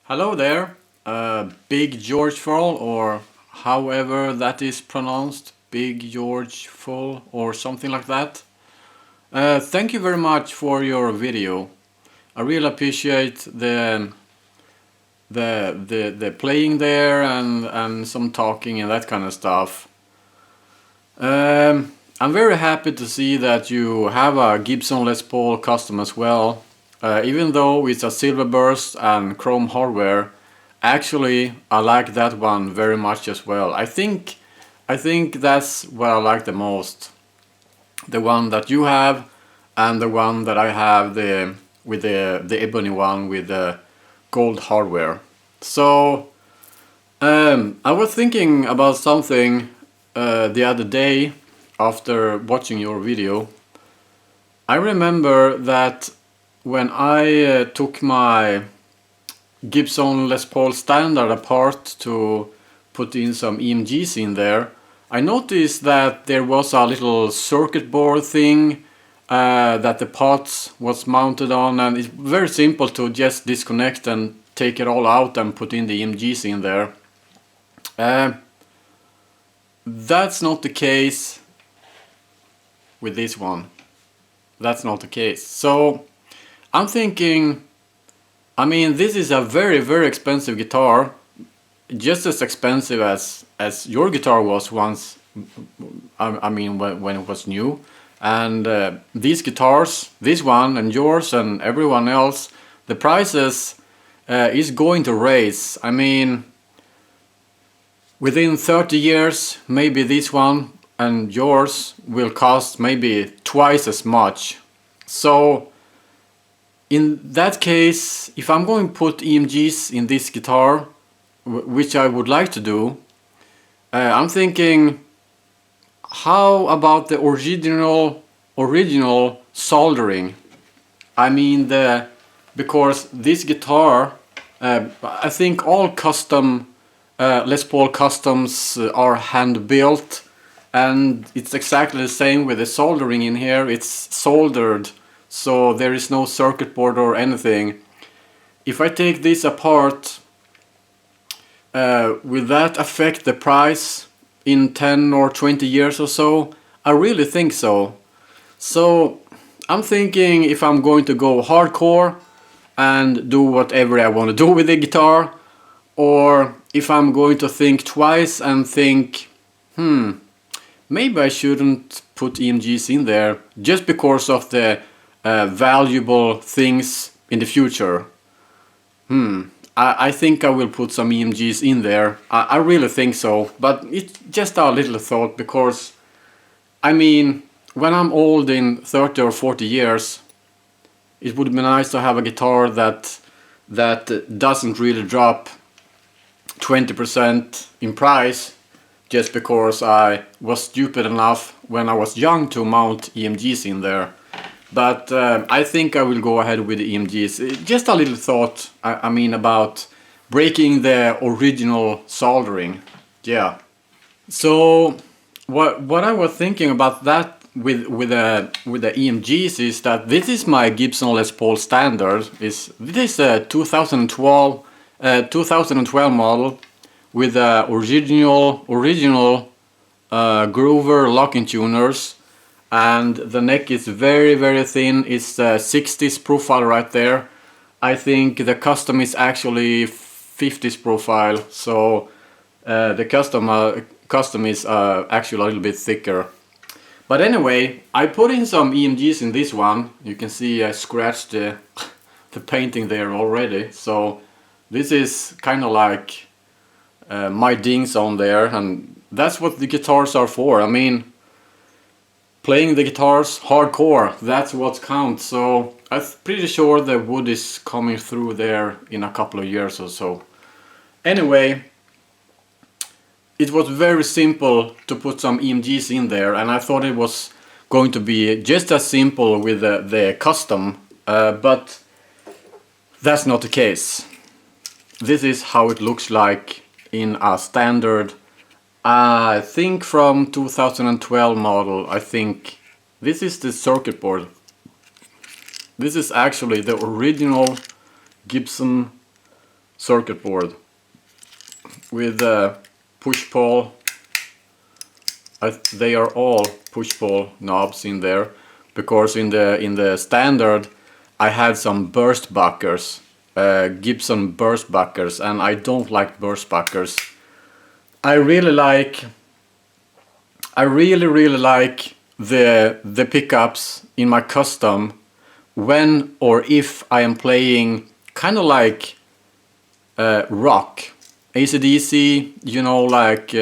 Hello there, BigGeorgeful, or however that is pronounced, BigGeorgeful or something like that. Thank you very much for your video. I really appreciate the playing there and some talking and that kind of stuff. I'm very happy to see that you have a Gibson Les Paul custom as well. Even though it's a Silverburst and chrome hardware, actually I like that one very much as well. I think that's what I like the most. The one that you have and the one that I have, the ebony one with the gold hardware. So I was thinking about something the other day after watching your video. I remember that when I took my Gibson Les Paul standard apart to put in some EMGs in there, I noticed that there was a little circuit board thing that the pot was mounted on, and it's very simple to just disconnect and take it all out and put in the EMGs in there. That's not the case with this one. That's not the case. So I'm thinking, I mean, this is a very expensive guitar, just as expensive as your guitar was once. I mean, when it was new. And these guitars, this one and yours and everyone else, the prices is going to raise. I mean, within 30 years, maybe this one and yours will cost maybe twice as much. So in that case, if I'm going to put EMGs in this guitar, which I would like to do, I'm thinking, how about the original soldering? I mean, because this guitar, I think all custom Les Paul customs are hand built, and it's exactly the same with the soldering in here. It's soldered, so there is no circuit board or anything. If I take this apart, will that affect the price in 10 or 20 years or so? I really think so. So I'm thinking, if I'm going to go hardcore and do whatever I want to do with the guitar, or if I'm going to think twice and think, maybe I shouldn't put EMGs in there just because of the valuable things in the future. I think I will put some EMGs in there. I really think so, but it's just a little thought, because I mean, when I'm old in 30 or 40 years, it would be nice to have a guitar that doesn't really drop 20% in price just because I was stupid enough when I was young to mount EMGs in there. But I think I will go ahead with the EMGs. Just a little thought, I mean, about breaking the original soldering. Yeah. So what I was thinking about that with the EMGs is that this is my Gibson Les Paul standard. This is a 2012 model with the original groover locking tuners. And the neck is very thin. It's the 60s profile right there. I think the custom is actually 50s profile, so the custom is actually a little bit thicker. But anyway, I put in some EMGs in this one. You can see I scratched the painting there already. So this is kind of like my dings on there, and that's what the guitars are for. I mean, playing the guitars hardcore, that's what counts. So I'm pretty sure the wood is coming through there in a couple of years or so. Anyway, it was very simple to put some EMGs in there, and I thought it was going to be just as simple with the custom, but that's not the case. This is how it looks like in a standard, I think from 2012 model. I think this is the circuit board. This is actually the original Gibson circuit board with push-pull. They are all push-pull knobs in there, because in the standard I had some burst buckers, Gibson burst buckers, and I don't like burst buckers. I really like the pickups in my custom when or if I am playing kind of like rock, AC/DC, you know, like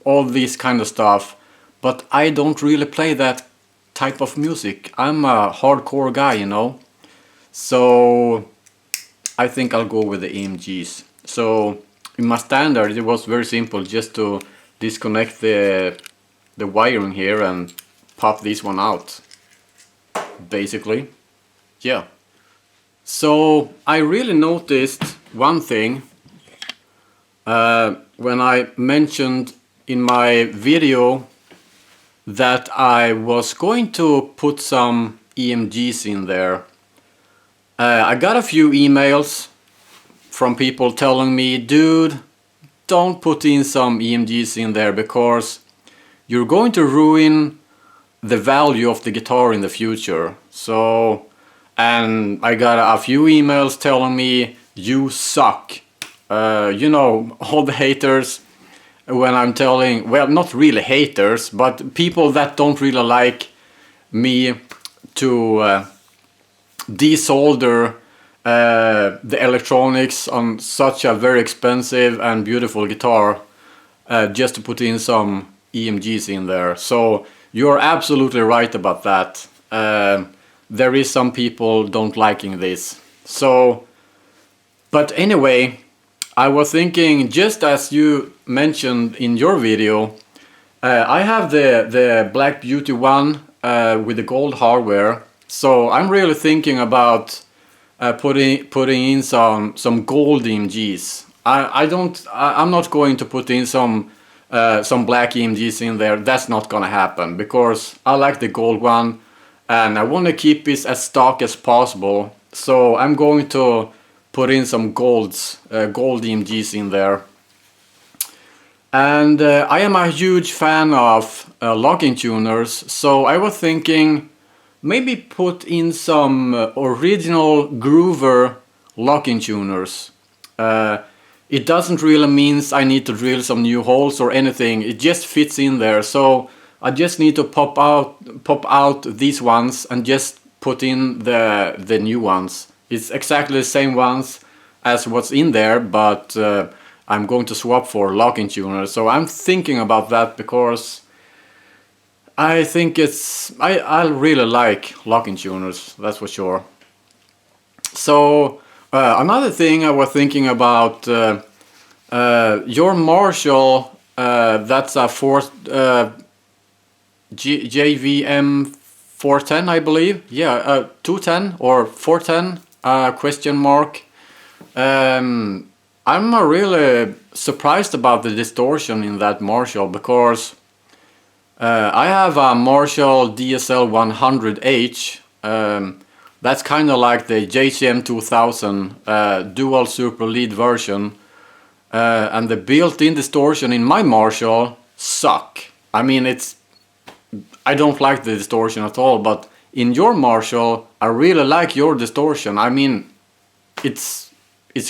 all this kind of stuff. But I don't really play that type of music. I'm a hardcore guy, you know. So I think I'll go with the AMGs. So in my standard it was very simple, just to disconnect the wiring here and pop this one out, basically. Yeah. So I really noticed one thing when I mentioned in my video that I was going to put some EMGs in there. I got a few emails from people telling me, dude, don't put in some EMGs in there because you're going to ruin the value of the guitar in the future. So, and I got a few emails telling me, you suck. You know, all the haters. When I'm telling, well, not really haters, but people that don't really like me to desolder the electronics on such a very expensive and beautiful guitar, just to put in some EMGs in there. So you're absolutely right about that. There is some people don't liking this. So, but anyway, I was thinking, just as you mentioned in your video, I have the Black Beauty one with the gold hardware. So I'm really thinking about putting in some gold EMGs. I'm not going to put in some black EMGs in there. That's not gonna happen, because I like the gold one and I want to keep this as stock as possible. So I'm going to put in some gold EMGs in there. And I am a huge fan of locking tuners, so I was thinking maybe put in some original groover locking tuners. It doesn't really mean I need to drill some new holes or anything, it just fits in there. So I just need to pop out these ones and just put in the new ones. It's exactly the same ones as what's in there, but I'm going to swap for locking tuners. So I'm thinking about that because I think I really like locking tuners, that's for sure. So another thing I was thinking about, your Marshall, that's a JVM410, I believe. Yeah, 210 or 410 question mark. I'm really surprised about the distortion in that Marshall, because I have a Marshall DSL 100H. That's kind of like the JCM 2000 dual super lead version, and the built-in distortion in my Marshall suck. I mean, I don't like the distortion at all, but in your Marshall I really like your distortion. I mean, it's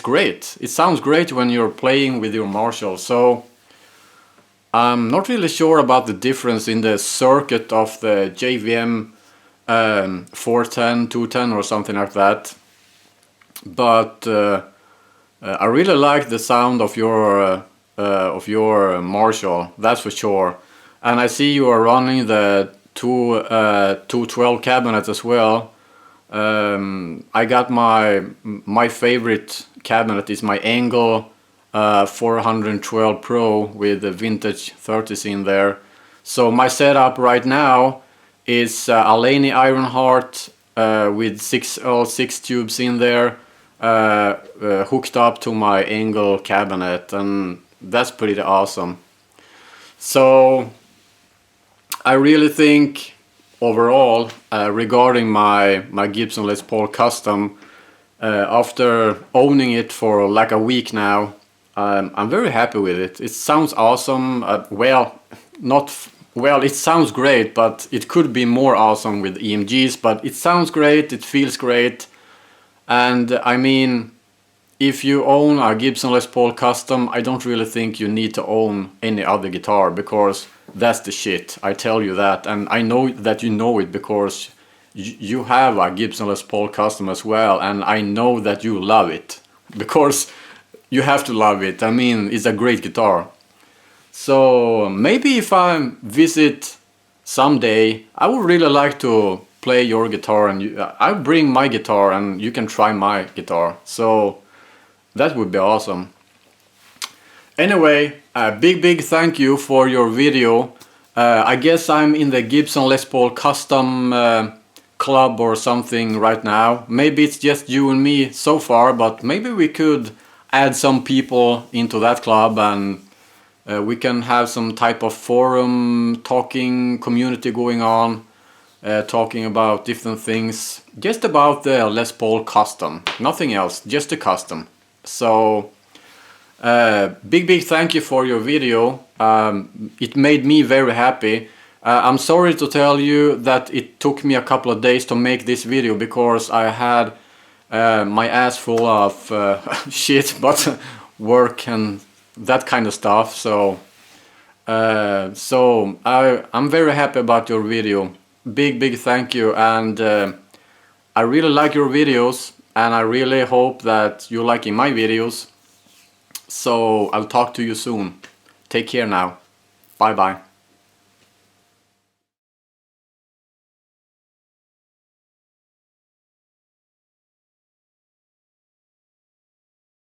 great. It sounds great when you're playing with your Marshall. So I'm not really sure about the difference in the circuit of the JVM 410, 210 or something like that. But I really like the sound of your Marshall, that's for sure. And I see you are running the 212 cabinet as well. I got my favorite cabinet is my Angle 412 Pro with the vintage 30s in there. So my setup right now is a Laney Ironheart with 6 tubes in there, hooked up to my Angle cabinet, and that's pretty awesome. So I really think overall, regarding my Gibson Les Paul Custom, After owning it for like a week now, I'm very happy with it. It sounds awesome. It sounds great, but it could be more awesome with EMGs, but it sounds great, it feels great. And I mean, if you own a Gibson Les Paul Custom, I don't really think you need to own any other guitar, because that's the shit. I tell you that, and I know that you know it because you have a Gibson Les Paul Custom as well, and I know that you love it, because you have to love it. I mean, it's a great guitar. So maybe if I visit someday, I would really like to play your guitar, and I'll bring my guitar and you can try my guitar. So that would be awesome. Anyway, a big thank you for your video. I guess I'm in the Gibson Les Paul Custom club or something right now. Maybe it's just you and me so far, but maybe we could add some people into that club, and we can have some type of forum talking community going on, talking about different things, just about the Les Paul Custom, nothing else, just the custom. So big thank you for your video. It made me very happy. I'm sorry to tell you that it took me a couple of days to make this video, because I had my ass full of shit, but work and that kind of stuff. So I'm very happy about your video. Big thank you, and I really like your videos, and I really hope that you're liking my videos. So I'll talk to you soon. Take care now. Bye bye.